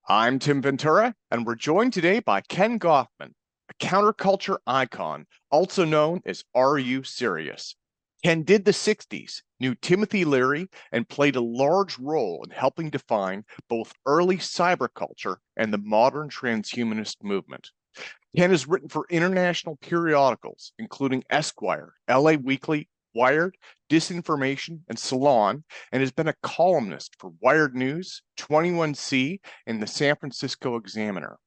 I'm Tim Ventura, and we're joined today by Ken Goffman, a counterculture icon, also known as R U Sirius. Ken did the 60s, knew Timothy Leary, and played a large role in helping define both early cyberculture and the modern transhumanist movement. Ken has written for international periodicals, including Esquire, LA Weekly, Wired, Disinformation, and Salon, and has been a columnist for Wired News, 21C, and the San Francisco Examiner.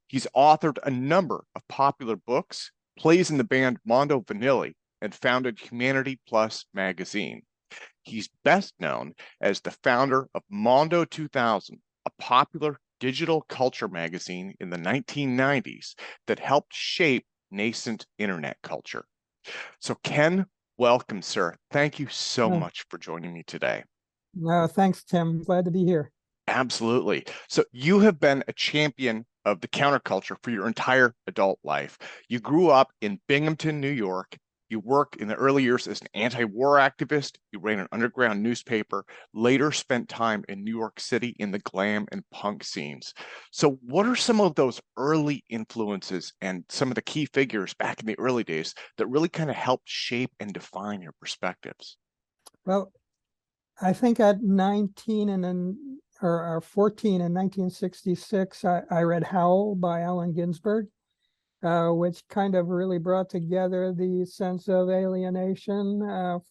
He's authored a number of popular books, plays in the band Mondo Vanilli, and founded Humanity Plus magazine. He's best known as the founder of Mondo 2000, a popular digital culture magazine in the 1990s that helped shape nascent internet culture. So, Ken, welcome, sir. Thank you so Uh, much for joining me today. Thanks, Tim. Glad to be here. Absolutely. So, you have been a champion of the counterculture for your entire adult life. You grew up in Binghamton, New York. You worked in the early years as an anti-war activist. You ran an underground newspaper, later spent time in New York City in the glam and punk scenes. So what are some of those early influences and some of the key figures back in the early days that really kind of helped shape and define your perspectives? Well, I think at 19 and then or 14 in 1966, I read Howl by Allen Ginsberg, which kind of really brought together the sense of alienation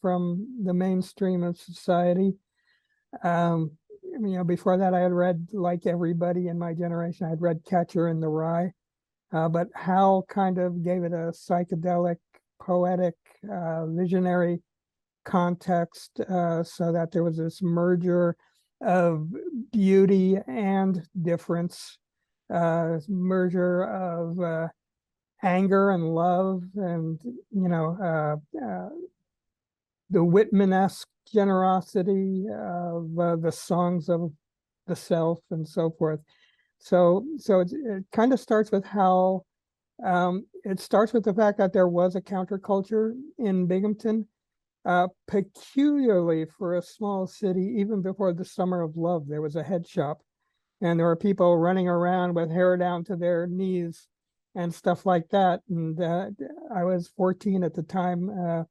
from the mainstream of society. Before that, I had read, like everybody in my generation, I had read Catcher in the Rye, but Howl kind of gave it a psychedelic, poetic, visionary context, so that there was this merger of beauty and difference, merger of anger and love, and the Whitman-esque generosity of the songs of the self and so forth. So it kind of starts with how it starts with the fact that there was a counterculture in Binghamton, peculiarly for a small city. Even before the Summer of Love, there was a head shop, and there were people running around with hair down to their knees and stuff like that. And I was 14 at the time,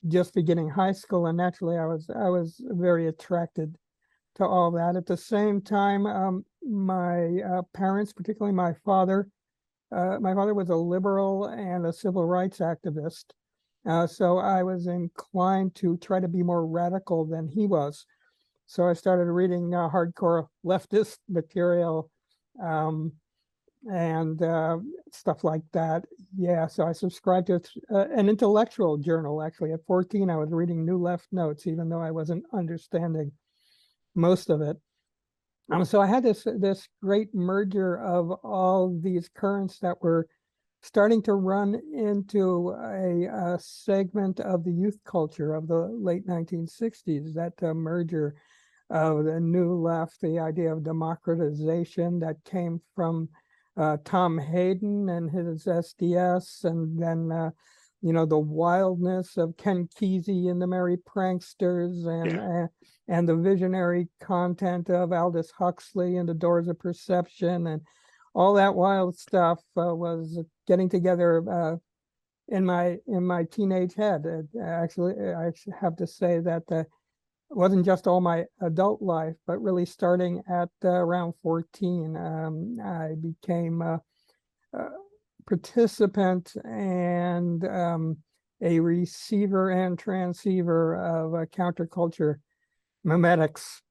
just beginning high school, and naturally I was very attracted to all that. At the same time, my parents, particularly my father was a liberal and a civil rights activist. So I was inclined to try to be more radical than he was. So I started reading hardcore leftist material, and stuff like that. Yeah, so I subscribed to an intellectual journal. Actually, at 14, I was reading New Left Notes, even though I wasn't understanding most of it. So I had this great merger of all these currents that were starting to run into a segment of the youth culture of the late 1960s, that merger of the new left, the idea of democratization that came from Tom Hayden and his SDS, and then the wildness of Ken Kesey and the Merry Pranksters, and the visionary content of Aldous Huxley and the Doors of Perception, and all that wild stuff was getting together in my teenage head. Actually, I have to say that it wasn't just all my adult life, but really starting at around 14, I became a participant and a receiver and transceiver of counterculture memetics.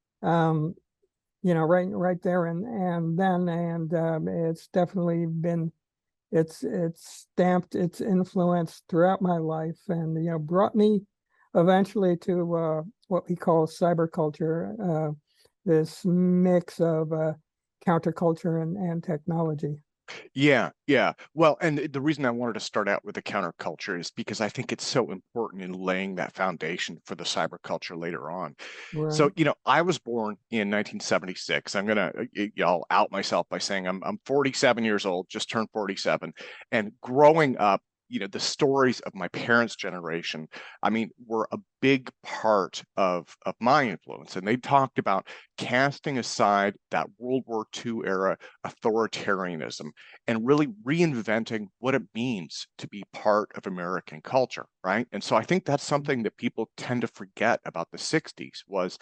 Right there and then, and it's definitely been it's stamped its influence throughout my life, and brought me eventually to what we call cyberculture, this mix of counterculture and technology. Yeah, yeah. Well, and the reason I wanted to start out with the counterculture is because I think it's so important in laying that foundation for the cyberculture later on. Right. So, I was born in 1976. I'm gonna, y'all out myself by saying I'm 47 years old, just turned 47, and growing up, the stories of my parents' generation, I mean, were a big part of my influence. And they talked about casting aside that World War II era authoritarianism and really reinventing what it means to be part of American culture, right? And so I think that's something that people tend to forget about the 60s was,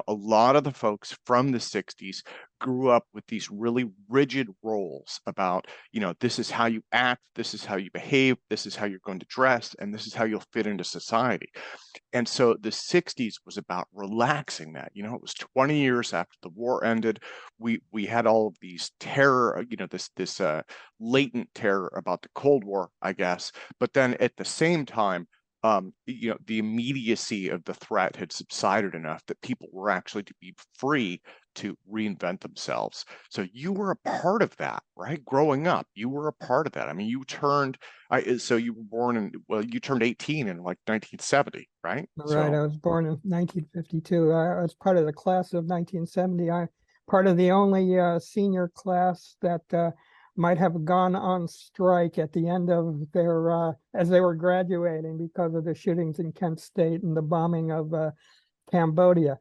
a lot of the folks from the 60s grew up with these really rigid roles about, this is how you act, this is how you behave, this is how you're going to dress, and this is how you'll fit into society. And so the 60s was about relaxing that. It was 20 years after the war ended. We had all of these terror, this latent terror about the Cold War, I guess. But then at the same time, the immediacy of the threat had subsided enough that people were actually to be free to reinvent themselves. So you were a part of that, right? Growing up, you were a part of that. I mean, so you were born you turned 18 in like 1970, right? Right, I was born in 1952. I was part of the class of 1970. I part of the only senior class that might have gone on strike at the end of their as they were graduating because of the shootings in Kent State and the bombing of Cambodia.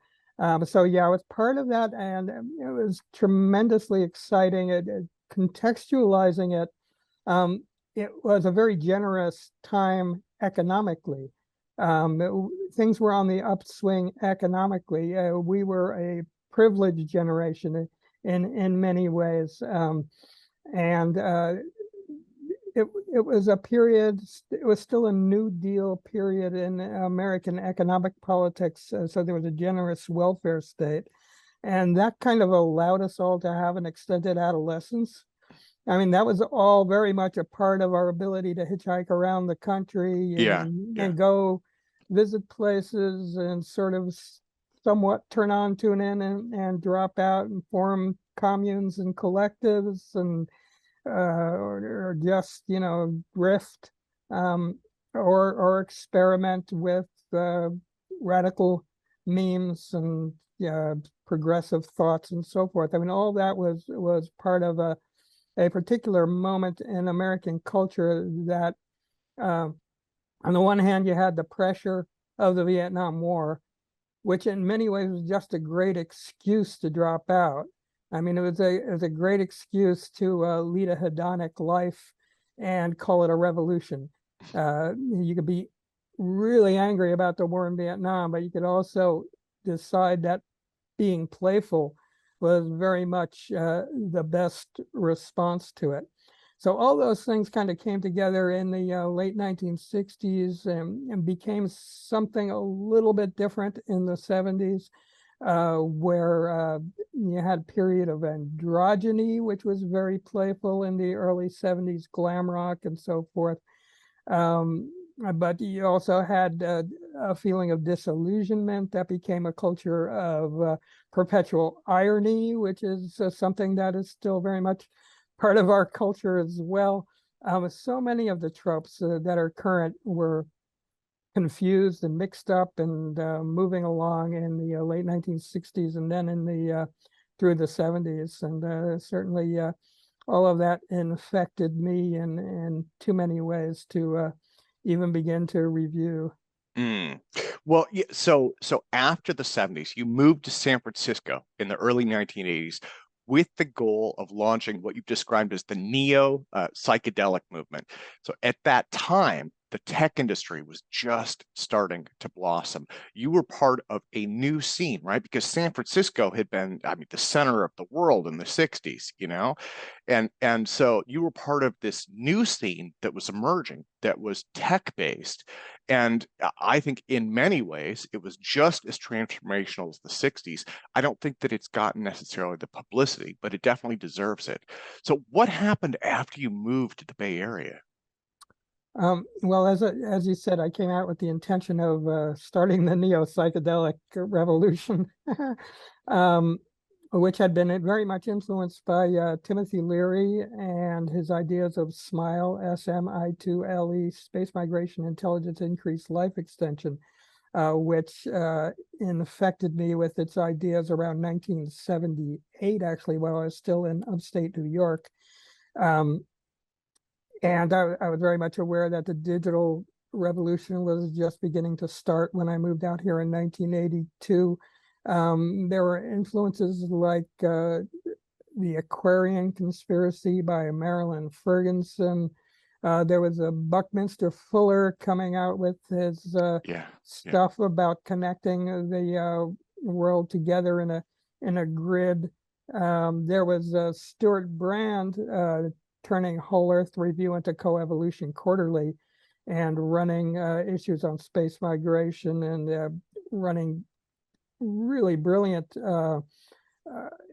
So yeah, I was part of that, and it was tremendously exciting. Contextualizing it was a very generous time economically. Things were on the upswing economically. We were a privileged generation in many ways, and it was a period. It was still a New Deal period in American economic politics. So there was a generous welfare state, and that kind of allowed us all to have an extended adolescence. I mean, that was all very much a part of our ability to hitchhike around the country Yeah, and go visit places and sort of somewhat turn on, tune in, and drop out and form communes and collectives and or just drift or experiment with radical memes and progressive thoughts and so forth. I mean, all that was part of a particular moment in American culture that, on the one hand, you had the pressure of the Vietnam War, which in many ways was just a great excuse to drop out. I mean, it was a great excuse to lead a hedonic life and call it a revolution. You could be really angry about the war in Vietnam, but you could also decide that being playful was very much the best response to it. So all those things kind of came together in the late 1960s and became something a little bit different in the 70s, where you had a period of androgyny, which was very playful in the early 70s, glam rock and so forth. But you also had a feeling of disillusionment that became a culture of perpetual irony, which is something that is still very much part of our culture as well. So many of the tropes that are current were confused and mixed up and moving along in the late 1960s and then in the through the 70s. And certainly all of that infected me in too many ways to even begin to review. Mm. Well, yeah, so after the 70s, you moved to San Francisco in the early 1980s with the goal of launching what you've described as the neo psychedelic movement. So at that time, the tech industry was just starting to blossom. You were part of a new scene, right? Because San Francisco had been, I mean, the center of the world in the 60s, and so you were part of this new scene that was emerging that was tech based. And I think in many ways it was just as transformational as the 60s. I don't think that it's gotten necessarily the publicity, but it definitely deserves it. So what happened after you moved to the Bay Area? Well, as you said, I came out with the intention of starting the neo-psychedelic revolution, um, which had been very much influenced by Timothy Leary and his ideas of SMILE, SMI2LE, space migration, intelligence, increased life extension, which infected me with its ideas around 1978, actually, while I was still in upstate New York. And I was very much aware that the digital revolution was just beginning to start when I moved out here in 1982. There were influences like the Aquarian Conspiracy by Marilyn Ferguson. There was a Buckminster Fuller coming out with his Yeah, yeah. stuff about connecting the world together in a grid. There was Stuart Brand turning Whole Earth Review into Coevolution Quarterly and running issues on space migration and running really brilliant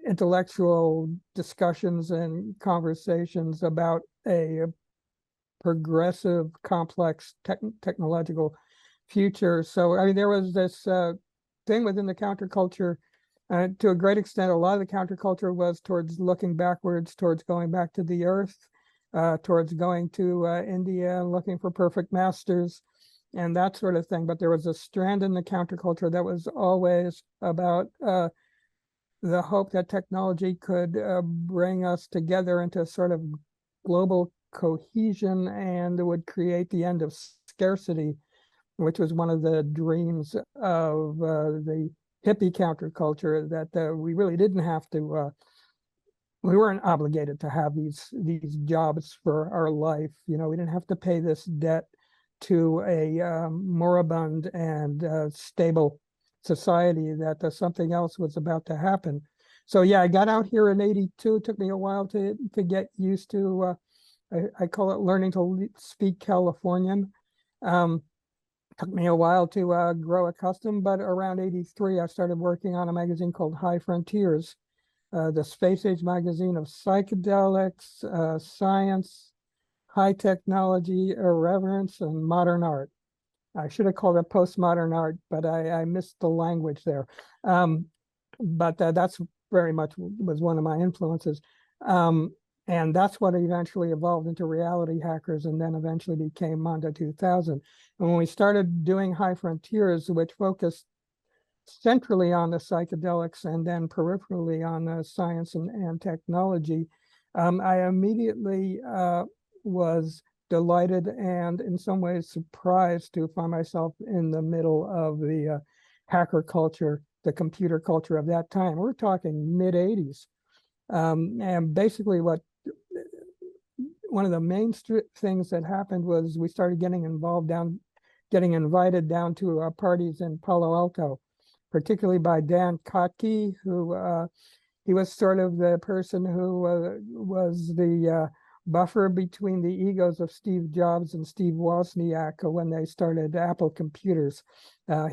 intellectual discussions and conversations about a progressive, complex technological future. So, I mean, there was this thing within the counterculture. To a great extent, a lot of the counterculture was towards looking backwards, towards going back to the earth, towards going to India and looking for perfect masters and that sort of thing. But there was a strand in the counterculture that was always about the hope that technology could bring us together into sort of global cohesion and would create the end of scarcity, which was one of the dreams of the hippie counterculture, that we really didn't have to we weren't obligated to have these jobs for our life. You know, we didn't have to pay this debt to a moribund and stable society, that something else was about to happen. So yeah, I got out here in 82. It took me a while to get used to I call it learning to speak Californian. Took me a while to grow accustomed, but around 83, I started working on a magazine called High Frontiers, the space age magazine of psychedelics, science, high technology, irreverence, and modern art. I should have called it postmodern art, but I missed the language there. But that's very much was one of my influences. And that's what eventually evolved into Reality Hackers and then eventually became Mondo 2000. And when we started doing High Frontiers, which focused centrally on the psychedelics and then peripherally on science and technology, I immediately was delighted and in some ways surprised to find myself in the middle of the hacker culture, the computer culture of that time. We're talking mid 80s. And basically one of the main things that happened was we started getting invited down to parties in Palo Alto, particularly by Dan Kotke, who he was sort of the person who was the buffer between the egos of Steve Jobs and Steve Wozniak when they started Apple computers.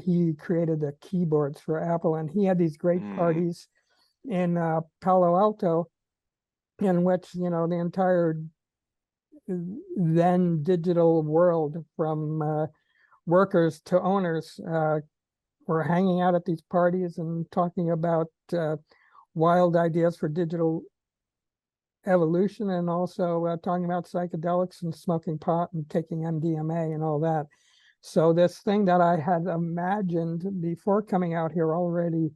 He created the keyboards for Apple, and he had these great parties in Palo Alto in which, you know, the entire then digital world from workers to owners were hanging out at these parties and talking about wild ideas for digital evolution, and also talking about psychedelics and smoking pot and taking MDMA and all that. So this thing that I had imagined before coming out here already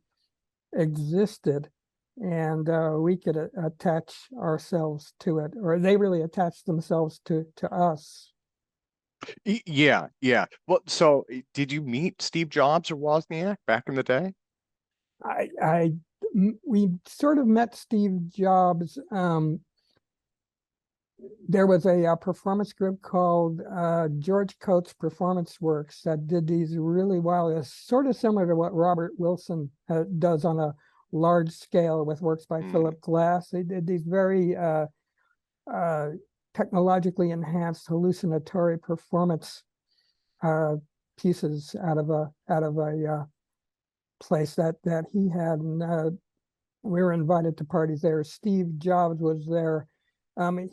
existed, and we could attach ourselves to it, or they really attached themselves to us. Yeah, yeah. Well, so did you meet Steve Jobs or Wozniak back in the day? We sort of met Steve Jobs. There was a performance group called George Coates Performance Works that did these really wild. It's sort of similar to what Robert Wilson does on a large scale with works by Philip Glass. They did these very technologically enhanced hallucinatory performance pieces out of a place that he had, and we were invited to parties there. Steve Jobs was there.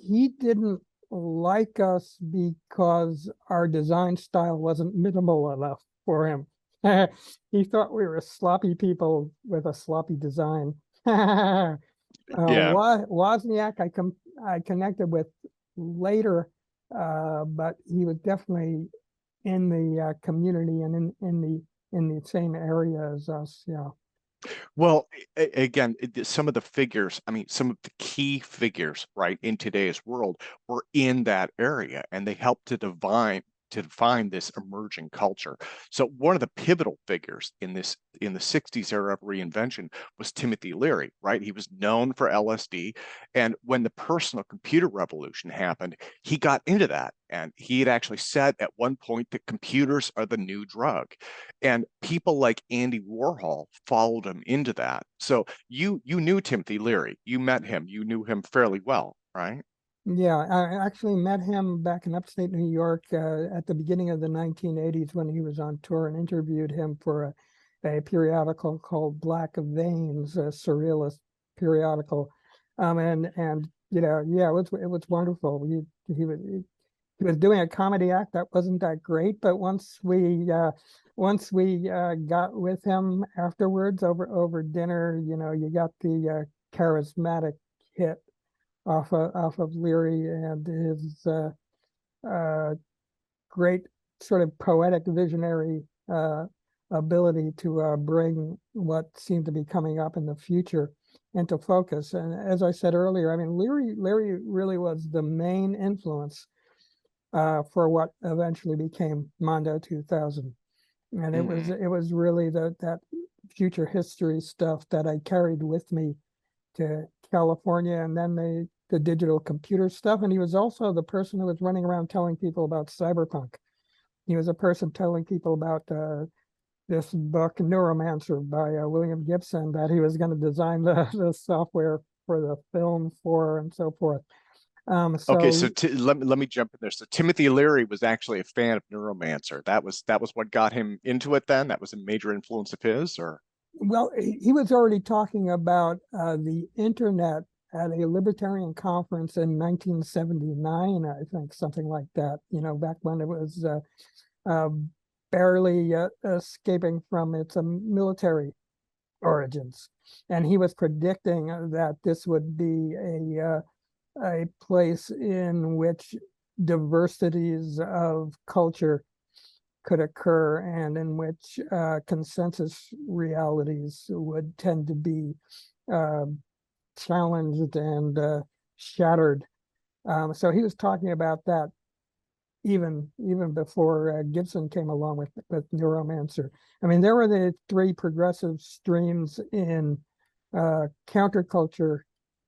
He didn't like us because our design style wasn't minimal enough for him. He thought we were sloppy people with a sloppy design. Yeah. Wozniak, I connected with later, but he was definitely in the community and in the same area as us. Yeah. Well, again, some of the figures, I mean, some of the key figures, right, in today's world were in that area, and they helped to to define this emerging culture. So one of the pivotal figures in the 60s era of reinvention was Timothy Leary, right? He was known for LSD. And when the personal computer revolution happened, he got into that. And he had actually said at one point that computers are the new drug. And people like Andy Warhol followed him into that. So you knew Timothy Leary. You met him. You knew him fairly well, right? Yeah, I actually met him back in upstate New York at the beginning of the 1980s when he was on tour, and interviewed him for a periodical called Black Veins, a surrealist periodical. And yeah, it was wonderful. He was doing a comedy act that wasn't that great, but once we got with him afterwards over dinner, you got the charismatic hit off of Leary and his great sort of poetic visionary ability to bring what seemed to be coming up in the future into focus. And as I said earlier, I mean, Leary really was the main influence for what eventually became Mondo 2000. And it was really that future history stuff that I carried with me to California, and then the digital computer stuff. And he was also the person who was running around telling people about cyberpunk. He was a person telling people about this book, Neuromancer by William Gibson, that he was going to design the software for the film for, and so forth. Okay, so let me jump in there. So Timothy Leary was actually a fan of Neuromancer. That was what got him into it then? That was a major influence of his, or? Well, he was already talking about the internet at a libertarian conference in 1979, I think, something like that, back when it was uh, barely escaping from its military origins. And he was predicting that this would be a place in which diversities of culture could occur, and in which consensus realities would tend to be uh, challenged and shattered. So he was talking about that even before Gibson came along with Neuromancer. I mean, there were the three progressive streams in counterculture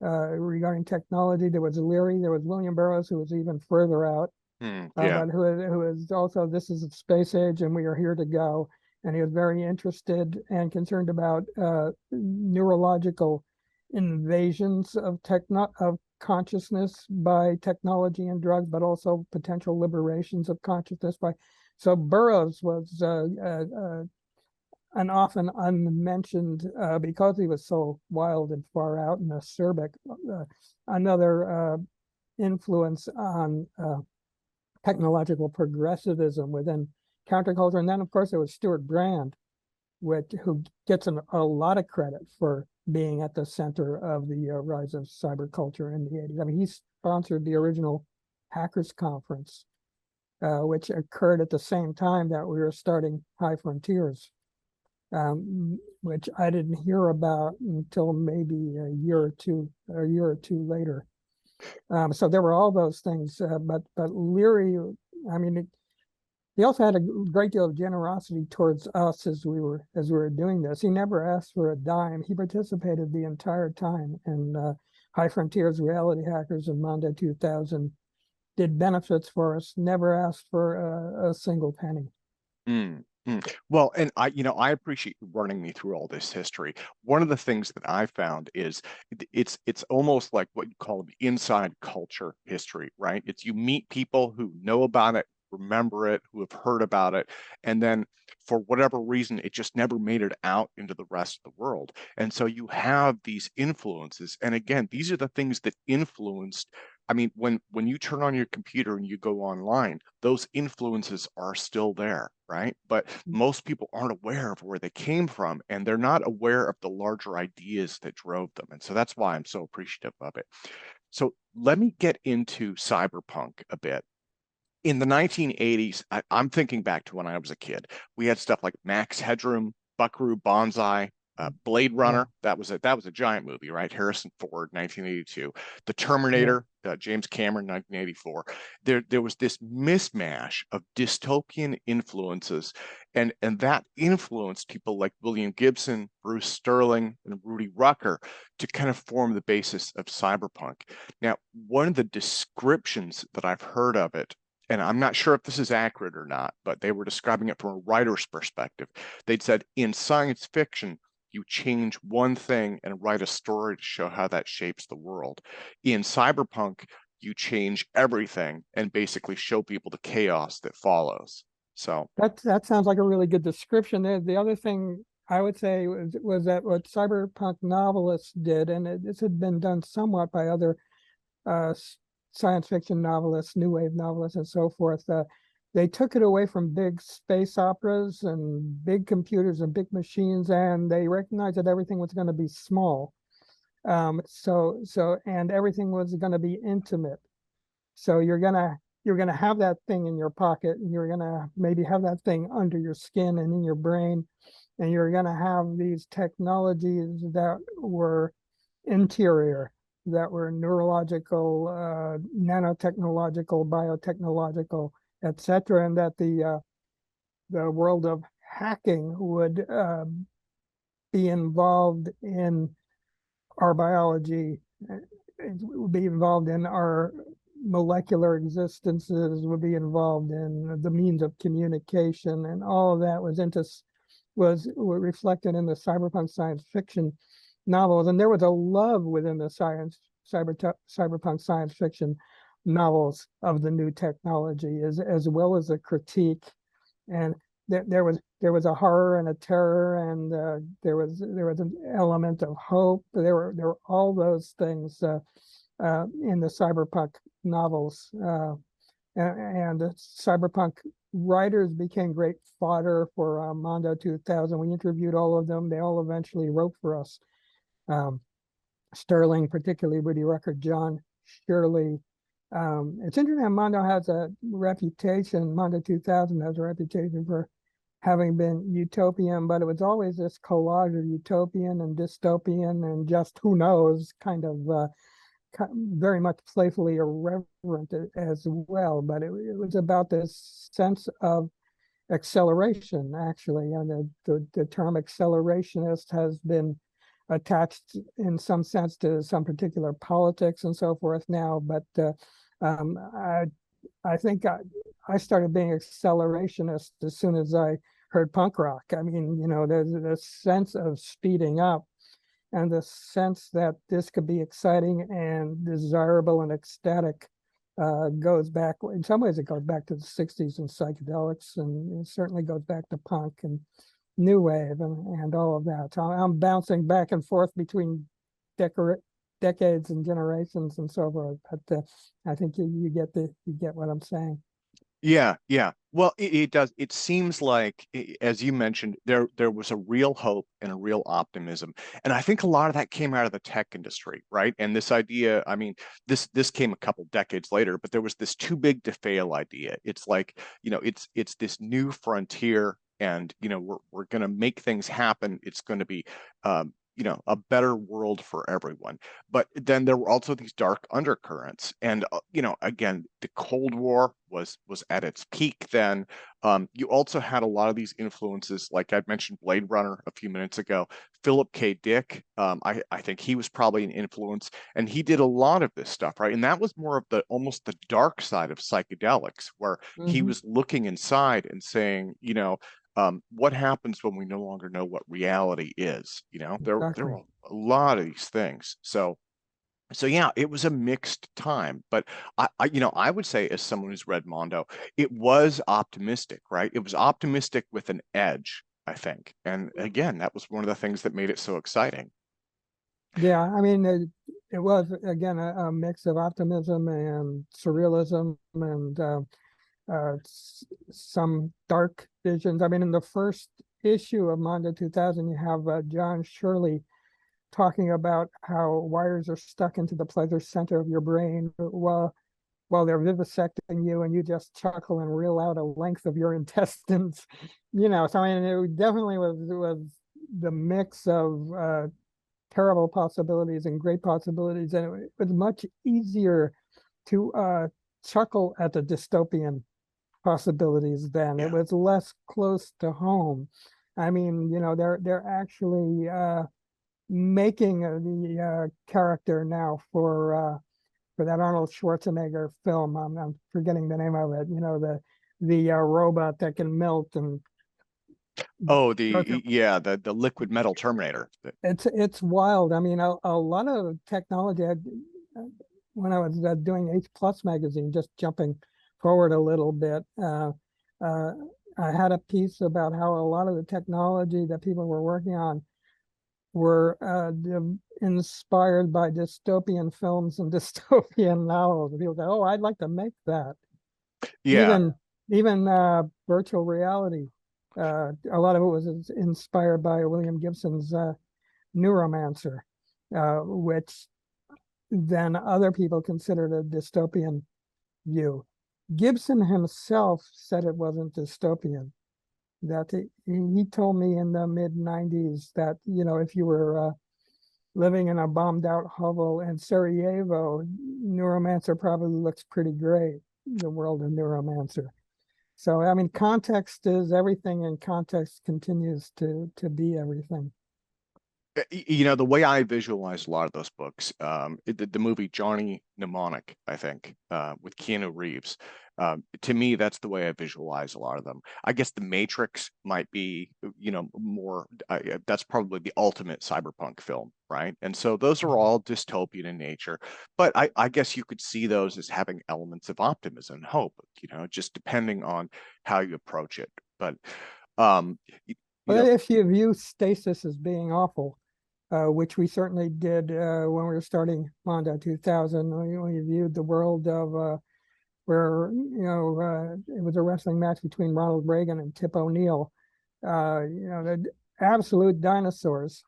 regarding technology. There was Leary, there was William Burroughs, who was even further out, Yeah. but who is also, this is a space age and we are here to go. And he was very interested and concerned about neurological invasions of consciousness by technology and drugs, but also potential liberations of consciousness by. So Burroughs was an often unmentioned, because he was so wild and far out and acerbic, another influence on technological progressivism within counterculture. And then, of course, there was Stuart Brand, who gets a lot of credit for being at the center of the rise of cyberculture in the 80s. I mean, he sponsored the original Hackers Conference, which occurred at the same time that we were starting High Frontiers, which I didn't hear about until maybe a year or two later. So there were all those things, but Leary, I mean, he also had a great deal of generosity towards us as we were doing this. He never asked for a dime. He participated the entire time in High Frontiers, Reality Hackers, and Mondo 2000. Did benefits for us. Never asked for a single penny. Well, and I appreciate you running me through all this history. One of the things that I found is it's almost like what you call inside culture history, right? It's you meet people who know about it, remember it, who have heard about it, and then for whatever reason, it just never made it out into the rest of the world. And so you have these influences. And again, these are the things that influenced. I mean, when you turn on your computer and you go online, those influences are still there, right? But most people aren't aware of where they came from, and they're not aware of the larger ideas that drove them. And so that's why I'm so appreciative of it. So let me get into cyberpunk a bit. In the 1980s, I'm thinking back to when I was a kid. We had stuff like Max Headroom, Buckaroo Banzai, Blade Yeah. Runner, that was a giant movie, right? Harrison Ford, 1982. The Yeah. Terminator, James Cameron, 1984. There was this mismatch of dystopian influences, and that influenced people like William Gibson, Bruce Sterling, and Rudy Rucker to kind of form the basis of cyberpunk. Now, one of the descriptions that I've heard of it, and I'm not sure if this is accurate or not, but they were describing it from a writer's perspective. They'd said in science fiction, you change one thing and write a story to show how that shapes the world. In cyberpunk, you change everything and basically show people the chaos that follows. So, That sounds like a really good description. The other thing I would say was that what cyberpunk novelists did, and this had been done somewhat by other uh, science fiction novelists, new wave novelists, and so forth. They took it away from big space operas and big computers and big machines, and they recognized that everything was going to be small. And everything was going to be intimate. So you're gonna have that thing in your pocket, and you're gonna maybe have that thing under your skin and in your brain, and you're gonna have these technologies that were interior, that were neurological, nanotechnological, biotechnological, etc., and that the world of hacking would be involved in our biology, it would be involved in our molecular existences, would be involved in the means of communication, and all of that was reflected in the cyberpunk science fiction novels. And there was a love within the cyberpunk science fiction novels of the new technology, as well as a critique. And there was a horror and a terror, and there was an element of hope. There were all those things in the cyberpunk novels, and cyberpunk writers became great fodder for Mondo 2000. We interviewed all of them. They all eventually wrote for us. Um, Sterling, particularly Rudy Rucker, John Shirley. It's interesting. Mondo has a reputation. Mondo 2000 has a reputation for having been utopian, but it was always this collage of utopian and dystopian and just who knows kind of very much playfully irreverent as well. But it was about this sense of acceleration, actually. And the term accelerationist has been attached in some sense to some particular politics and so forth now. But um, I, I think I started being accelerationist as soon as I heard punk rock. I mean, there's this sense of speeding up and the sense that this could be exciting and desirable and ecstatic goes back, in some ways it goes back to the 60s and psychedelics, and it certainly goes back to punk and new wave and all of that. So I'm bouncing back and forth between decades and generations and so forth. But I think you get what I'm saying. yeah, yeah. Well, it does. It seems like, as you mentioned, there was a real hope and a real optimism, and I think a lot of that came out of the tech industry, right? And this idea, I mean, this came a couple decades later, but there was this too big to fail idea. It's like, it's this new frontier, and we're going to make things happen. It's going to be, a better world for everyone. But then there were also these dark undercurrents, and again, the Cold War was at its peak then. You also had a lot of these influences, like I mentioned Blade Runner a few minutes ago. Philip K. Dick, I think he was probably an influence, and he did a lot of this stuff, right? And that was more of the almost the dark side of psychedelics, where he Mm-hmm. was looking inside and saying, what happens when we no longer know what reality is? There were Exactly. a lot of these things. So yeah, it was a mixed time, but I would say, as someone who's read Mondo, it was optimistic, right? It was optimistic with an edge, I think. And again, that was one of the things that made it so exciting. Yeah, I mean, it was again a mix of optimism and surrealism and some dark visions. I mean, in the first issue of Mondo 2000, you have John Shirley talking about how wires are stuck into the pleasure center of your brain while they're vivisecting you, and you just chuckle and reel out a length of your intestines. So I mean, it definitely was the mix of terrible possibilities and great possibilities, and it was much easier to chuckle at the dystopian possibilities then. It was less close to home. I mean, they're actually making the character now for that Arnold Schwarzenegger film. I'm forgetting the name of it. The robot that can melt and Oh, go through. the liquid metal Terminator. It's wild. I mean, a lot of technology. When I was doing H Plus magazine, just jumping forward a little bit, uh, I had a piece about how a lot of the technology that people were working on were inspired by dystopian films and dystopian novels. People go, "Oh, I'd like to make that." Yeah. Even virtual reality. A lot of it was inspired by William Gibson's Neuromancer, which then other people considered a dystopian view. Gibson himself said it wasn't dystopian. That he told me in the mid 90s that, if you were living in a bombed out hovel in Sarajevo, Neuromancer probably looks pretty great, the world of Neuromancer. So, I mean, context is everything, and context continues to be everything. The way I visualize a lot of those books, the movie Johnny Mnemonic, I think, with Keanu Reeves, to me, that's the way I visualize a lot of them. I guess The Matrix might be, more, that's probably the ultimate cyberpunk film, right? And so those are all dystopian in nature, but I guess you could see those as having elements of optimism and hope, just depending on how you approach it. But, um, But if you view stasis as being awful, which we certainly did when we were starting Mondo 2000, we viewed the world of where it was a wrestling match between Ronald Reagan and Tip O'Neill. The absolute dinosaurs,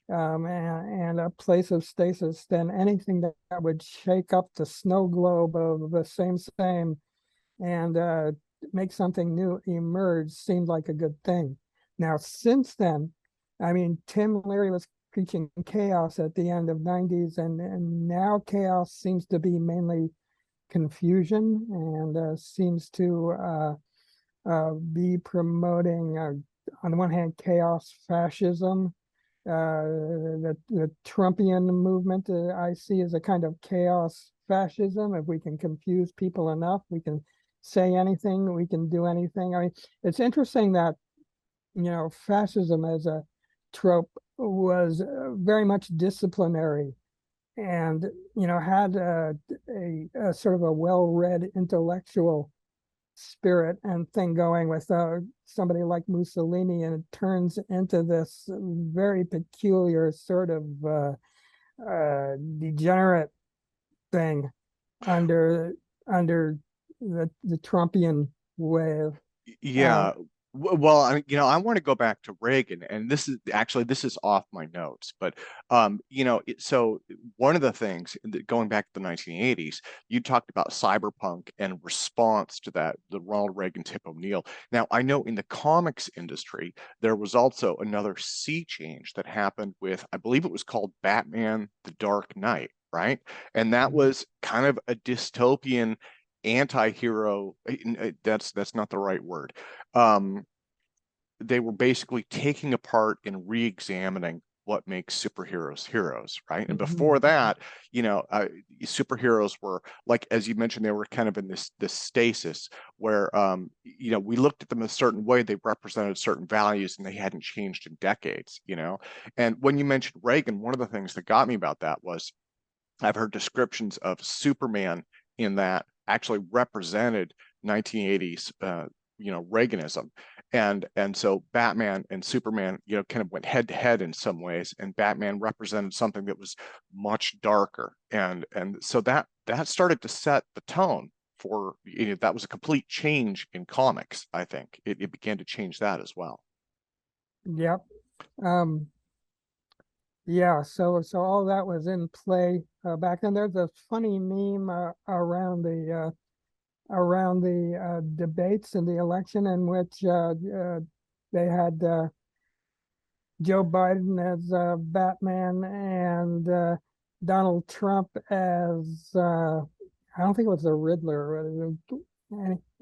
and a place of stasis. Then anything that would shake up the snow globe of the same and make something new emerge seemed like a good thing. Now, since then, I mean, Tim Leary was preaching chaos at the end of 90s, and now chaos seems to be mainly confusion, and seems to be promoting, on the one hand, chaos fascism. The Trumpian movement I see as a kind of chaos fascism. If we can confuse people enough, we can say anything, we can do anything. I mean, it's interesting that, fascism as a trope was very disciplinary, and had a sort of a well-read intellectual spirit and thing going with somebody like Mussolini, and it turns into this very peculiar sort of degenerate thing under the Trumpian wave. Yeah. Well, I want to go back to Reagan, and this is off my notes, but so one of the things going back to the 1980s, you talked about cyberpunk and response to that, the Ronald Reagan, Tip O'Neill. Now, I know in the comics industry, there was also another sea change that happened with, I believe it was called Batman: The Dark Knight, right? And that was kind of a dystopian anti-hero. That's not the right word. They were basically taking apart and re-examining what makes superheroes heroes, right? And before that, superheroes were, like, as you mentioned, they were kind of in this stasis where we looked at them a certain way, they represented certain values, and they hadn't changed in decades. And when you mentioned Reagan, one of the things that got me about that was I've heard descriptions of Superman in that actually represented 1980s Reaganism, and so Batman and Superman kind of went head to head in some ways, and Batman represented something that was much darker, and so that started to set the tone for that was a complete change in comics. I think it began to change that as well. Yep. Yeah, so all that was in play back then. There's a funny meme around the debates in the election, in which they had Joe Biden as Batman and Donald Trump as I don't think it was the Riddler.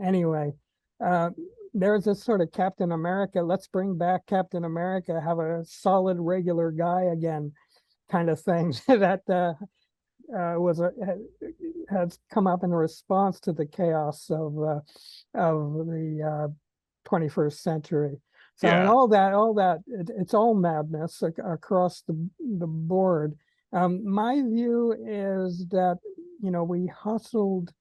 Anyway, uh, there's this sort of Captain America. Let's bring back Captain America, have a solid regular guy again, kind of thing that was has come up in response to the chaos of the 21st century. So I mean, Yeah. all that, it's all madness across the board. My view is that, you know, we hustled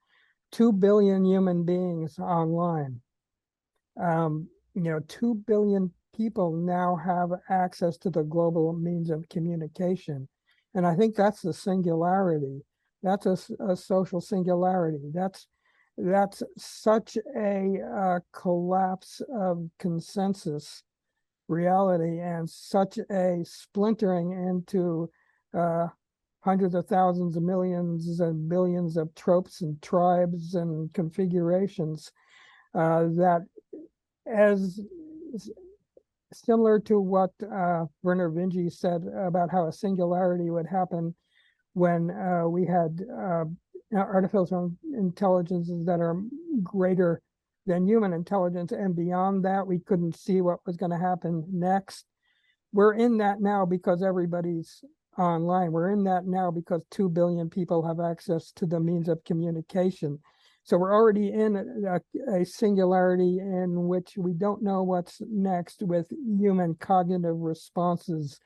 2 billion human beings online. You know, 2 billion people now have access to the global means of communication. And I think that's the singularity. That's a social singularity. That's such a collapse of consensus reality and such a splintering into uh, hundreds of thousands of millions and billions of tropes and tribes and configurations that as similar to what Werner Vinge said about how a singularity would happen when we had artificial intelligences that are greater than human intelligence, and beyond that, we couldn't see what was going to happen next. We're in that now because everybody's online. We're in that now because 2 billion people have access to the means of communication. So we're already in a singularity in which we don't know what's next with human cognitive responses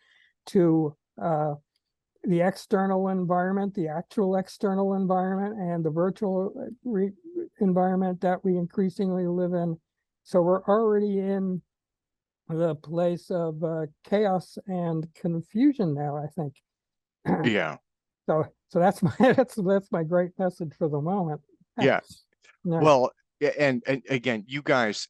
to the external environment, the actual external environment, and the virtual environment that we increasingly live in. So we're already in the place of chaos and confusion now, I think. Yeah. So that's my that's my great message for the moment. Yeah. Yeah. Well, and again, you guys,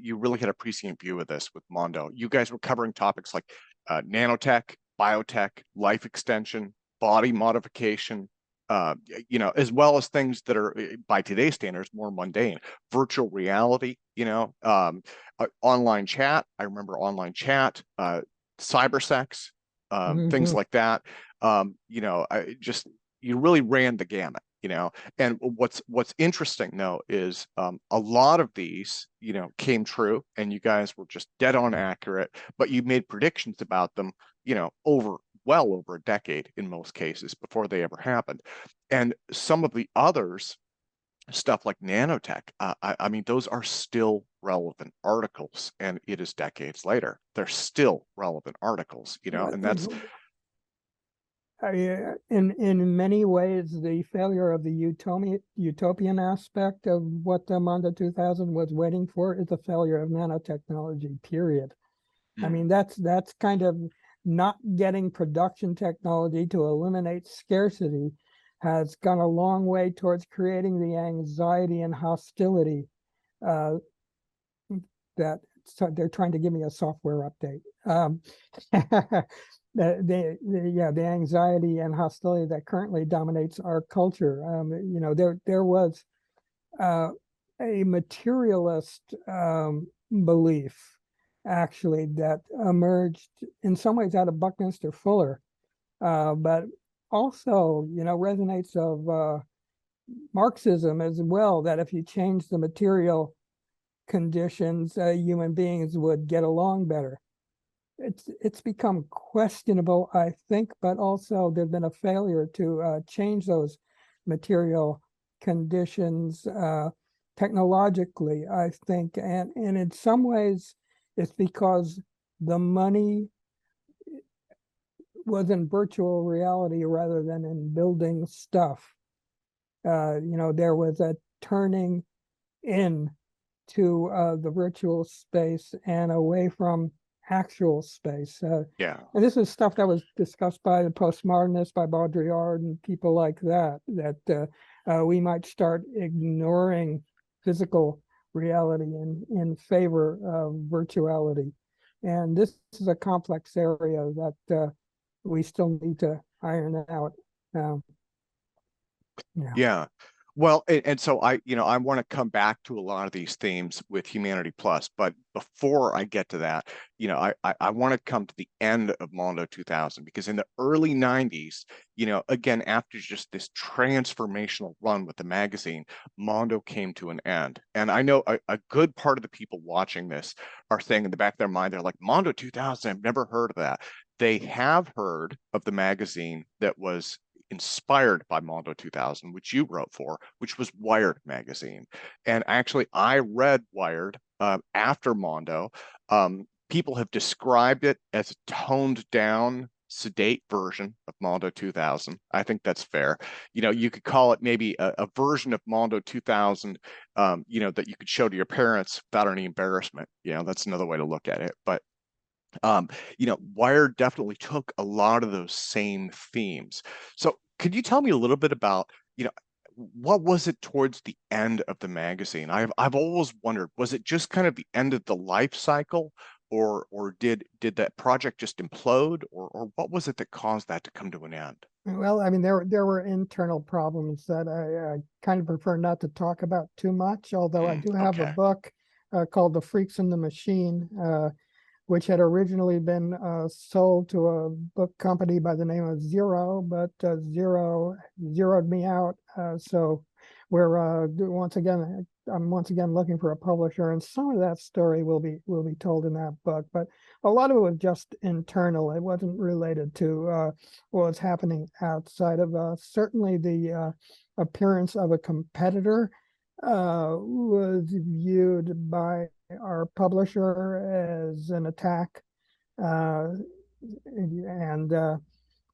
you really had a prescient view of this with Mondo. You guys were covering topics like nanotech, biotech, life extension, body modification, you know, as well as things that are, by today's standards, more mundane, virtual reality, you know, online chat. I remember online chat, cybersex, things Mhm. like that. You know, you really ran the gamut, you know. And what's interesting though is a lot of these, you know, came true, and you guys were just dead on accurate. But you made predictions about them, you know, well over a decade in most cases before they ever happened. And some of the others, stuff like nanotech, I mean, those are still relevant articles, and it is decades later. They're still relevant articles, you know, and that's In many ways, the failure of the utopian aspect of what the Mondo 2000 was waiting for is the failure of nanotechnology, period. I mean, that's kind of not getting production technology to eliminate scarcity has gone a long way towards creating the anxiety and hostility uh, that so they're trying to give me a software update. The anxiety and hostility that currently dominates our culture. You know, there was uh, a materialist belief actually that emerged in some ways out of Buckminster Fuller, but also, you know, resonates of Marxism as well, that if you change the material conditions, human beings would get along better. It's become questionable, I think, but also there's been a failure to change those material conditions technologically, I think, and in some ways it's because the money was in virtual reality rather than in building stuff. You know, there was a turning in to the virtual space and away from actual space. yeah. And this is stuff that was discussed by the postmodernists, by Baudrillard and people like that, that we might start ignoring physical reality in favor of virtuality. And this is a complex area that we still need to iron out. Yeah. Yeah. Well, and so I want to come back to a lot of these themes with Humanity Plus, but before I get to that, I want to come to the end of Mondo 2000 because in the early 90s, again, after just this transformational run with the magazine, Mondo came to an end. And I know a good part of the people watching this are saying in the back of their mind, they're like, Mondo 2000, I've never heard of that. They have heard of the magazine that was inspired by Mondo 2000, which you wrote for, which was Wired magazine. And actually, I read Wired after Mondo. People have described it as a toned down, sedate version of Mondo 2000. I think that's fair. You could call it maybe a version of Mondo 2000, that you could show to your parents without any embarrassment. That's another way to look at it. But Wired definitely took a lot of those same themes. So could you tell me a little bit about, what was it towards the end of the magazine? I've always wondered, was it just kind of the end of the life cycle, or did that project just implode, or what was it that caused that to come to an end? Well, I mean, there were internal problems that I kind of prefer not to talk about too much, although I do have a Okay. book called The Freaks in the Machine, which had originally been sold to a book company by the name of Zero, but Zero zeroed me out. So I'm once again looking for a publisher, and some of that story will be told in that book. But a lot of it was just internal. It wasn't related to what was happening outside of certainly the appearance of a competitor was viewed by our publisher as an attack, and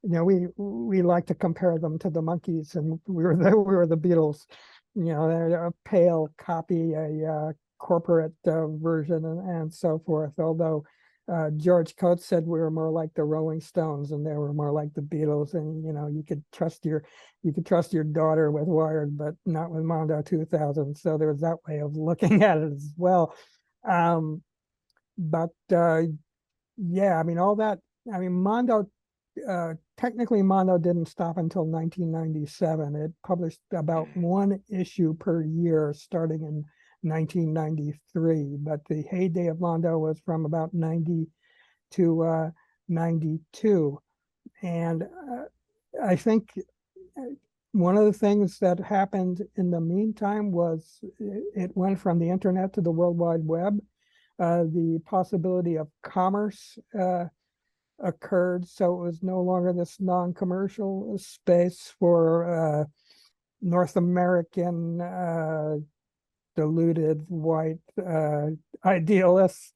we like to compare them to the monkeys, and we were the Beatles. They're a pale copy, a corporate version, and so forth. Although George Coates said we were more like the Rolling Stones, and they were more like the Beatles. And you could trust your daughter with Wired, but not with Mondo 2000. So there was that way of looking at it as well. Um, but yeah, I mean, all that. I mean, Mondo. Technically, Mondo didn't stop until 1997. It published about one issue per year starting in 1993. But the heyday of Mondo was from about 90 to 92. And I think one of the things that happened in the meantime was it went from the internet to the World Wide Web. The possibility of commerce occurred, so it was no longer this non-commercial space for North American deluded white idealists.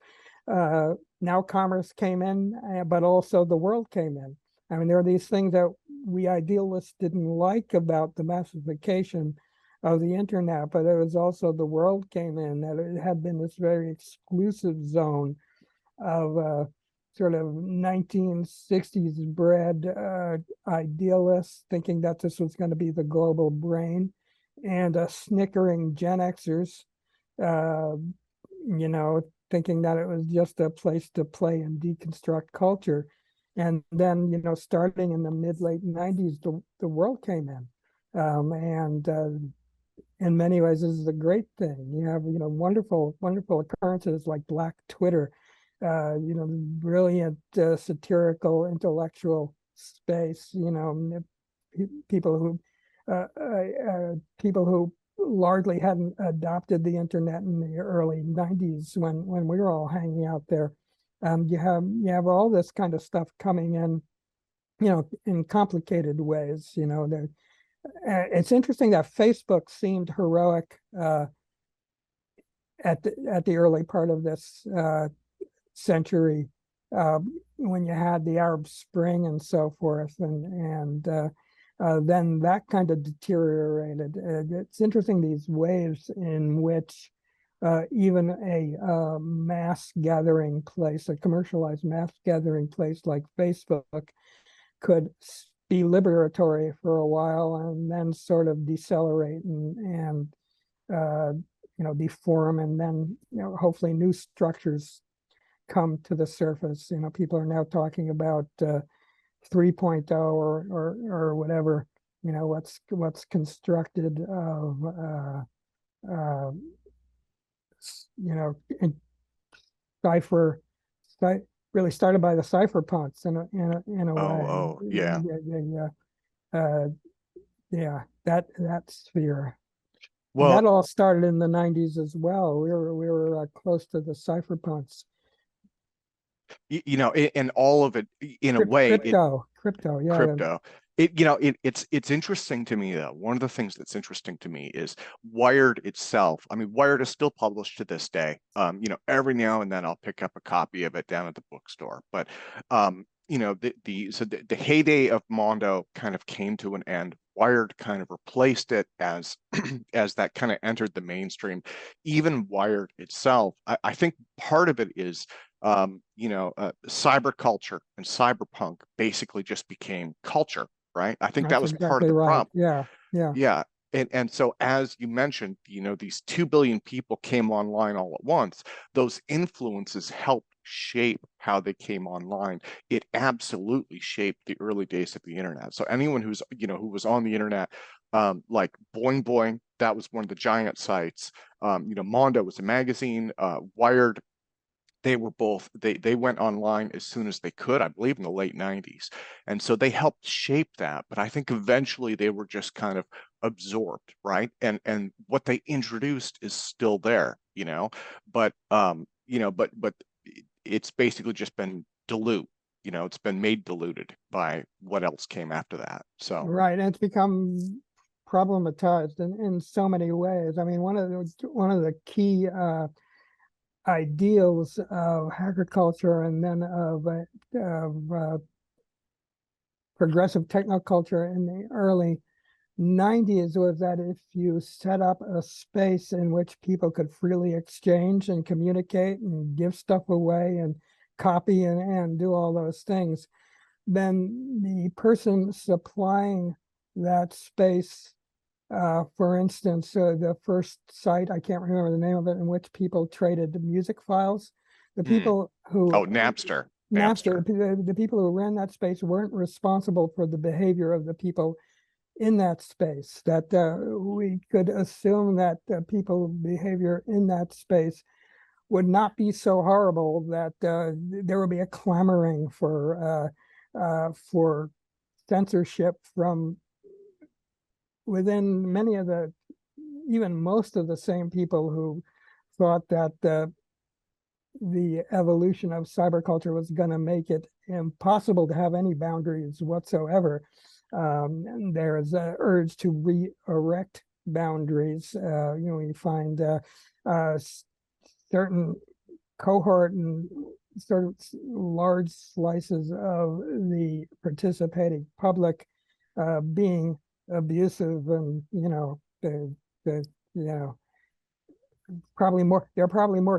Now commerce came in, but also the world came in. I mean, there are these things that we idealists didn't like about the massification of the internet, but it was also the world came in, that it had been this very exclusive zone of sort of 1960s bred idealists thinking that this was going to be the global brain, and snickering Gen Xers, uh, thinking that it was just a place to play and deconstruct culture. And then, starting in the mid-late 90s, the world came in. And in many ways, this is a great thing. You have, wonderful, wonderful occurrences like Black Twitter, brilliant satirical intellectual space, people who people who largely hadn't adopted the internet in the early 90s when we were all hanging out there. You have all this kind of stuff coming in, in complicated ways. It's interesting that Facebook seemed heroic at the early part of this century, when you had the Arab Spring and so forth, and then that kind of deteriorated. It's interesting, these waves in which even a mass gathering place, a commercialized mass gathering place like Facebook, could be liberatory for a while and then sort of decelerate and deform, and then hopefully new structures come to the surface. People are now talking about 3.0 or whatever what's constructed of in cipher, really started by the cypherpunks in a way. Oh, yeah. Yeah, that sphere. And Well, that all started in the 90s as well. We were close to the cypherpunks. and all of it, in a way, Crypto, yeah. crypto. It's interesting to me though. One of the things that's interesting to me is Wired itself. I mean, Wired is still published to this day. Every now and then I'll pick up a copy of it down at the bookstore. But the heyday of Mondo kind of came to an end. Wired kind of replaced it as as that kind of entered the mainstream. Even Wired itself, I think part of it is cyberculture and cyberpunk basically just became culture, right? I think that That's was part of exactly the right. problem. Yeah, yeah. Yeah. And so, as you mentioned, these 2 billion people came online all at once. Those influences helped shape how they came online. It absolutely shaped the early days of the internet. So anyone who was on the internet, like Boing Boing, that was one of the giant sites. Mondo was a magazine. Wired, they went online as soon as they could, I believe in the late 90s. And so they helped shape that, but I think eventually they were just kind of absorbed, right? And what they introduced is still there, but it's basically just been dilute. It's been made diluted by what else came after that. So Right. And it's become problematized in so many ways. I mean, one of the key ideals of agriculture and then of progressive technoculture in the early 90s was that if you set up a space in which people could freely exchange and communicate and give stuff away and copy and do all those things, then the person supplying that space, for instance, the first site, I can't remember the name of it, in which people traded the music files, the people oh, who Napster. Napster, the people who ran that space weren't responsible for the behavior of the people in that space, that we could assume that people behavior in that space would not be so horrible that there would be a clamoring for censorship from within even most of the same people who thought that the evolution of cyberculture was going to make it impossible to have any boundaries whatsoever. And there's an urge to re-erect boundaries. You find certain cohort and sort of large slices of the participating public being abusive, and the there are probably more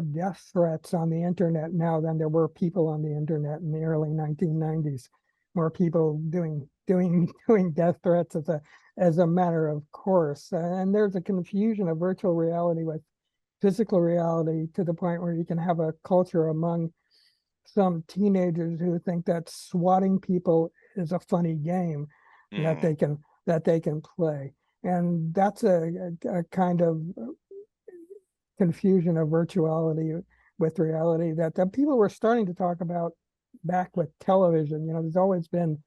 death threats on the internet now than there were people on the internet in the early 1990s. More people doing death threats as a matter of course. And there's a confusion of virtual reality with physical reality to the point where you can have a culture among some teenagers who think that swatting people is a funny game that they can play. And that's a kind of confusion of virtuality with reality that people were starting to talk about back with television. There's always been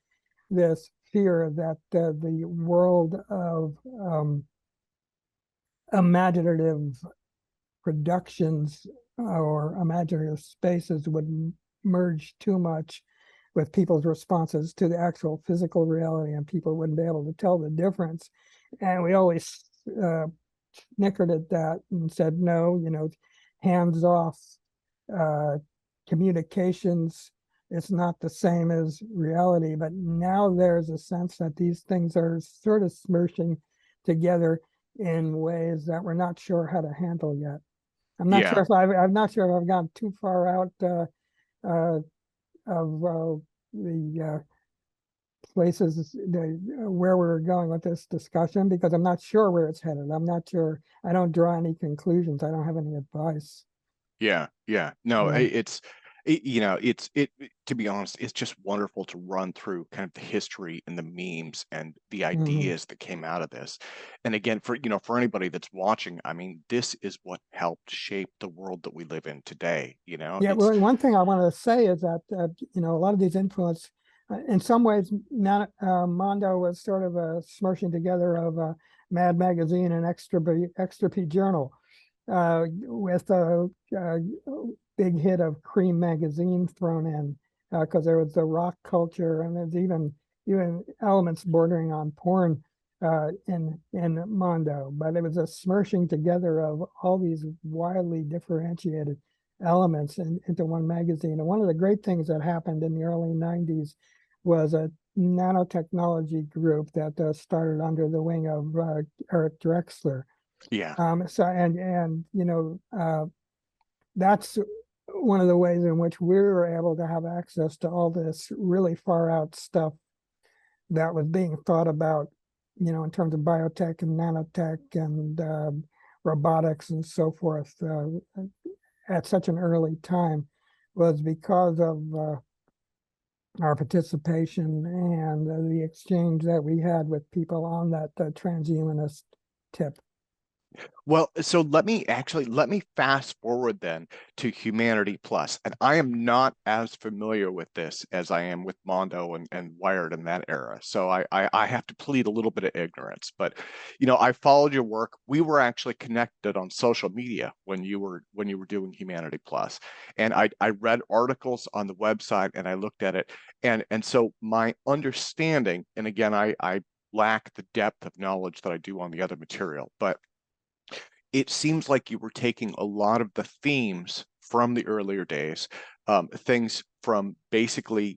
this fear that the world of imaginative productions or imaginative spaces would merge too much with people's responses to the actual physical reality, and people wouldn't be able to tell the difference. And we always snickered at that and said, no, hands off communications. It's not the same as reality. But now there's a sense that these things are sort of smirching together in ways that we're not sure how to handle yet. I'm not sure if I've gone too far out of the places where we're going with this discussion, because I'm not sure where it's headed. I'm not sure. I don't draw any conclusions. I don't have any advice. Yeah. No, Yeah. to be honest, it's just wonderful to run through kind of the history and the memes and the Mhm. ideas that came out of this. And again, for anybody that's watching, I mean, this is what helped shape the world that we live in today. Yeah, It's well, one thing I want to say is that a lot of these influence, in some ways, Mondo was sort of a smashing together of Mad Magazine and Extra P Journal, with a big hit of Cream Magazine thrown in, because there was the rock culture and there's even elements bordering on porn in Mondo, but it was a smashing together of all these wildly differentiated elements into one magazine. And one of the great things that happened in the early 90s was a nanotechnology group that started under the wing of Eric Drexler. Yeah. That's one of the ways in which we were able to have access to all this really far out stuff that was being thought about, in terms of biotech and nanotech and robotics and so forth, at such an early time, was because of our participation and the exchange that we had with people on that transhumanist tip. Well, so let me fast forward then to Humanity Plus. And I am not as familiar with this as I am with Mondo and Wired in that era. So I have to plead a little bit of ignorance. But I followed your work. We were actually connected on social media when you were doing Humanity Plus. And I read articles on the website and I looked at it. And so my understanding, and again, I lack the depth of knowledge that I do on the other material, but it seems like you were taking a lot of the themes from the earlier days, things from basically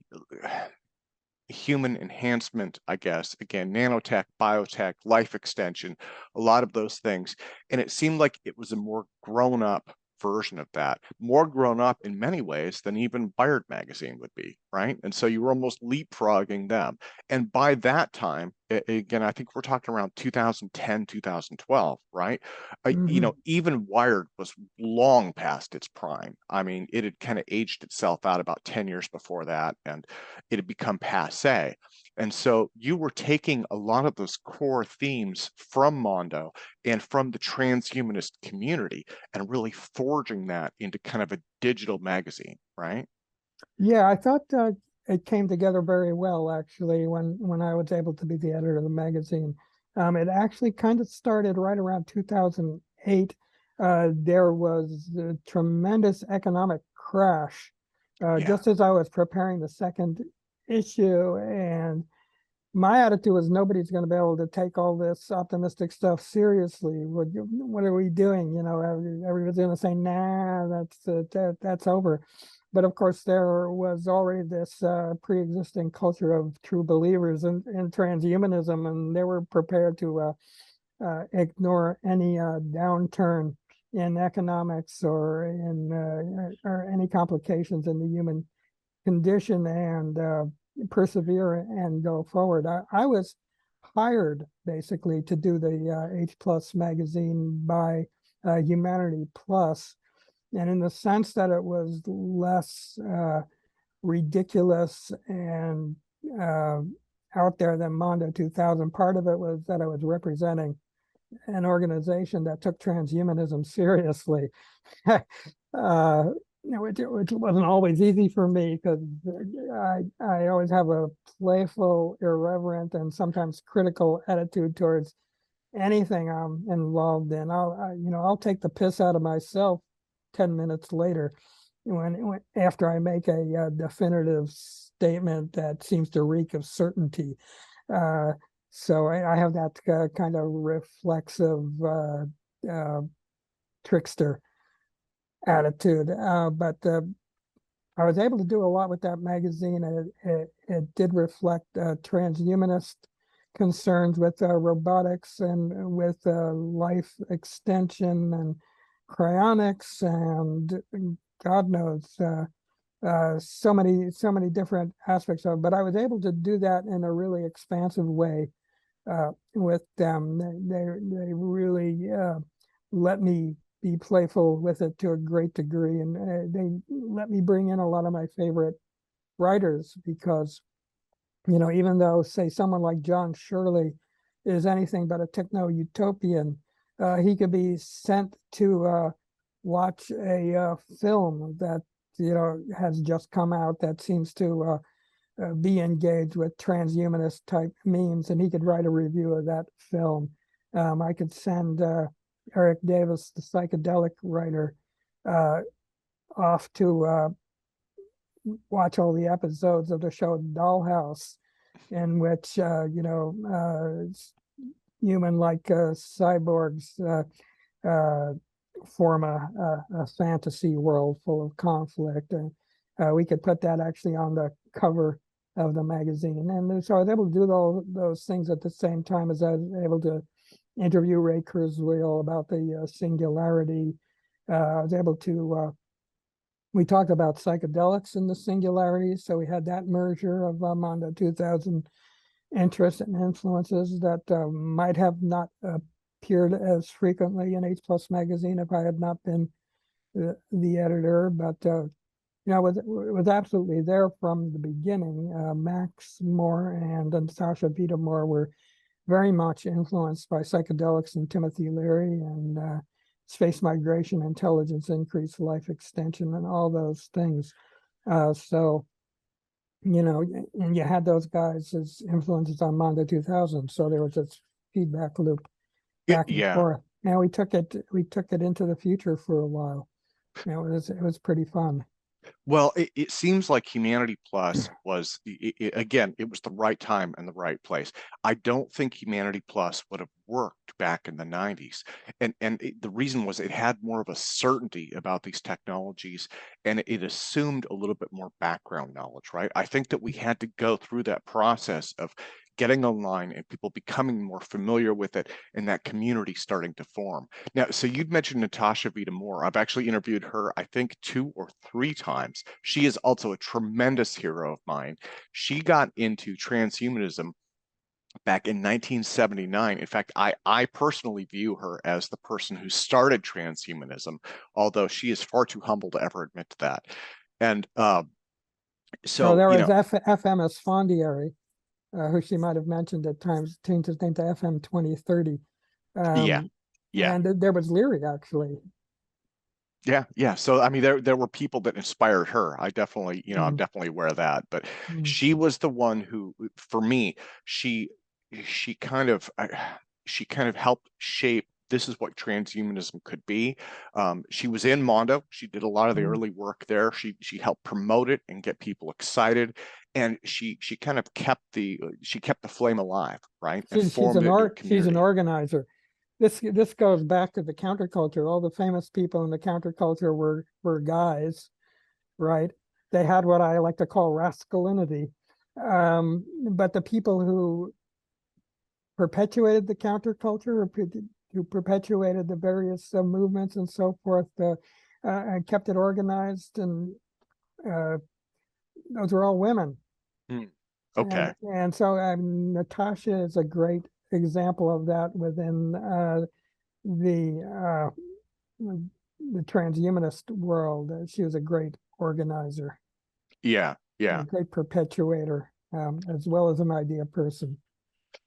human enhancement, I guess, again, nanotech, biotech, life extension, a lot of those things. And it seemed like it was a more grown up version of that, more grown up in many ways than even Wired magazine would be, right? And so you were almost leapfrogging them. And by that time, again, I think we're talking around 2010, 2012, right? Mm-hmm. Even Wired was long past its prime. I mean, it had kind of aged itself out about 10 years before that, and it had become passe. And so you were taking a lot of those core themes from Mondo and from the transhumanist community and really forging that into kind of a digital magazine, right? Yeah, I thought it came together very well, actually, when I was able to be the editor of the magazine. It actually kind of started right around 2008. There was a tremendous economic crash, Yeah. just as I was preparing the second issue. And my attitude was nobody's going to be able to take all this optimistic stuff seriously. What are we doing? Everybody's going to say, nah, that's over. But of course, there was already this pre-existing culture of true believers in transhumanism, and they were prepared to ignore any downturn in economics or any complications in the human condition and persevere and go forward. I was hired basically to do the H Plus magazine by Humanity Plus, and in the sense that it was less ridiculous and uh, out there than Mondo 2000. Part of it was that I was representing an organization that took transhumanism seriously. uh, which wasn't always easy for me because I always have a playful, irreverent, and sometimes critical attitude towards anything I'm involved in. I'll take the piss out of myself 10 minutes later when after I make a definitive statement that seems to reek of certainty. Uh, so I have that kind of reflexive uh, trickster attitude. But I was able to do a lot with that magazine, and it did reflect transhumanist concerns with robotics and with life extension and cryonics and God knows so many different aspects of it. But I was able to do that in a really expansive way with them. They really let me be playful with it to a great degree, and they let me bring in a lot of my favorite writers because, even though, say, someone like John Shirley is anything but a techno-utopian, he could be sent to watch a film that, has just come out that seems to be engaged with transhumanist type memes, and he could write a review of that film. I could send Eric Davis, the psychedelic writer, off to watch all the episodes of the show Dollhouse, in which human-like cyborgs form a fantasy world full of conflict, and we could put that actually on the cover of the magazine. And so I was able to do all those things at the same time as I was able to interview Ray Kurzweil about the singularity. I was able to we talked about psychedelics and the singularity, so we had that merger of Mondo 2000 interests and influences that might have not appeared as frequently in H Plus magazine if I had not been the editor, but it was absolutely there from the beginning. Max Moore and Natasha Vita-Moore were very much influenced by psychedelics and Timothy Leary and space migration, intelligence increase, life extension, and all those things. So, and you had those guys as influences on Mondo 2000. So there was this feedback loop back and forth. Now we took it into the future for a while. It was pretty fun. Well, it seems like Humanity Plus was, again, it was the right time and the right place. I don't think Humanity Plus would have worked back in the 90s. And the reason was it had more of a certainty about these technologies, and it assumed a little bit more background knowledge, right? I think that we had to go through that process of getting online and people becoming more familiar with it and that community starting to form. Now, so you'd mentioned Natasha Vita-Moore. I've actually interviewed her, I think, 2 or 3 times. She is also a tremendous hero of mine. She got into transhumanism back in 1979. In fact, I personally view her as the person who started transhumanism, although she is far too humble to ever admit to that. And so there was FM Esfandiari, who she might have mentioned at times, changed his name to FM 2030. Yeah. And there was Leary, actually. Yeah. So I mean, there were people that inspired her. I definitely, I'm definitely aware of that. But she was the one who, for me, she kind of helped shape. This is what transhumanism could be. She was in Mondo. She did a lot of the early work there. She helped promote it and get people excited, and she kind of kept the flame alive, right? And formed a new community. She's an organizer. This goes back to the counterculture. All the famous people in the counterculture were guys, right? They had what I like to call rascalinity. But the people who perpetuated the counterculture, who perpetuated the various movements and so forth, and kept it organized, and those were all women. Okay. And so Natasha is a great example of that within the transhumanist world. She was a great organizer. Yeah. A great perpetuator, as well as an idea person.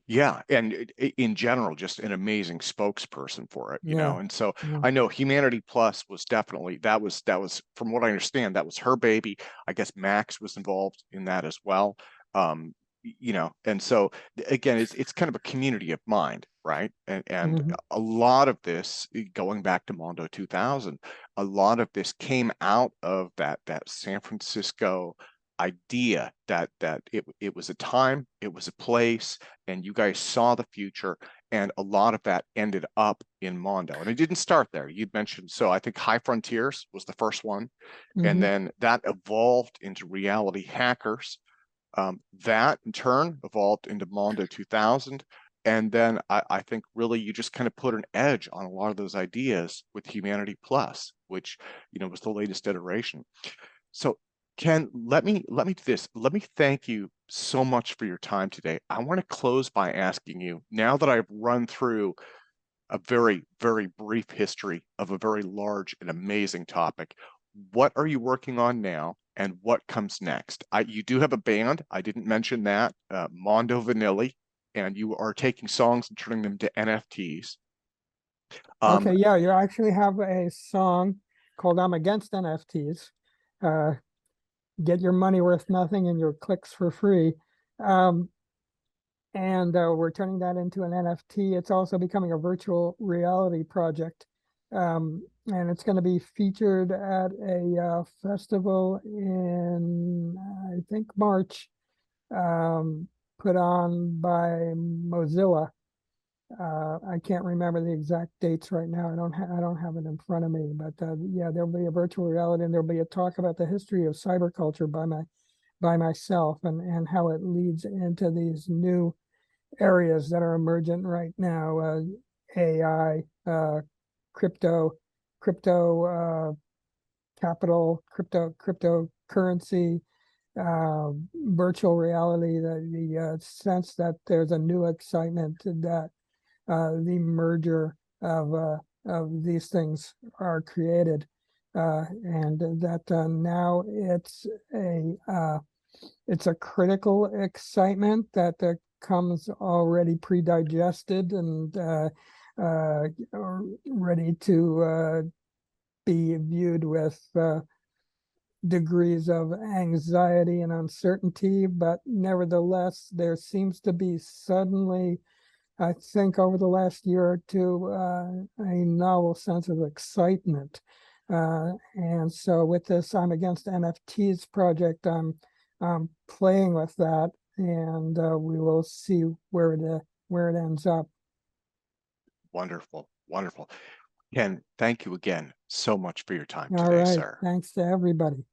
Yeah, and in general, just an amazing spokesperson for it, And so I know Humanity Plus was definitely that was from what I understand, that was her baby. I guess Max was involved in that as well. And so again, it's kind of a community of mind, right? And a lot of this, going back to Mondo 2000, a lot of this came out of that San Francisco idea that it was a time, it was a place, and you guys saw the future, and a lot of that ended up in Mondo. And it didn't start there. You'd mentioned, so I think High Frontiers was the first one, and then that evolved into Reality Hackers. That in turn evolved into Mondo 2000. And then I think really you just kind of put an edge on a lot of those ideas with Humanity Plus, which, was the latest iteration. So Ken, let me do this. Let me thank you so much for your time today. I want to close by asking you, now that I've run through a very, very brief history of a very large and amazing topic. What are you working on now, and what comes next? You do have a band. I didn't mention that, Mondo Vanilli, and you are taking songs and turning them to NFTs. Okay, yeah, you actually have a song called "I'm Against NFTs." Uh, get your money worth nothing and your clicks for free. And we're turning that into an NFT. It's also becoming a virtual reality project. And it's going to be featured at a festival in, I think, March, put on by Mozilla. I can't remember the exact dates right now. I don't have it in front of me, but yeah, there'll be a virtual reality, and there'll be a talk about the history of cyberculture by myself, and how it leads into these new areas that are emergent right now: AI, crypto capital, cryptocurrency, virtual reality. The sense that there's a new excitement that the merger of these things are created, and that now it's a critical excitement that comes already pre-digested and ready to be viewed with degrees of anxiety and uncertainty. But nevertheless, there seems to be suddenly, I think, over the last year or two, a novel sense of excitement. And so with this "I'm Against NFTs" project, I'm playing with that, and we will see where it ends up. Wonderful, wonderful. Ken, thank you again so much for your time All today, right. sir. Thanks to everybody.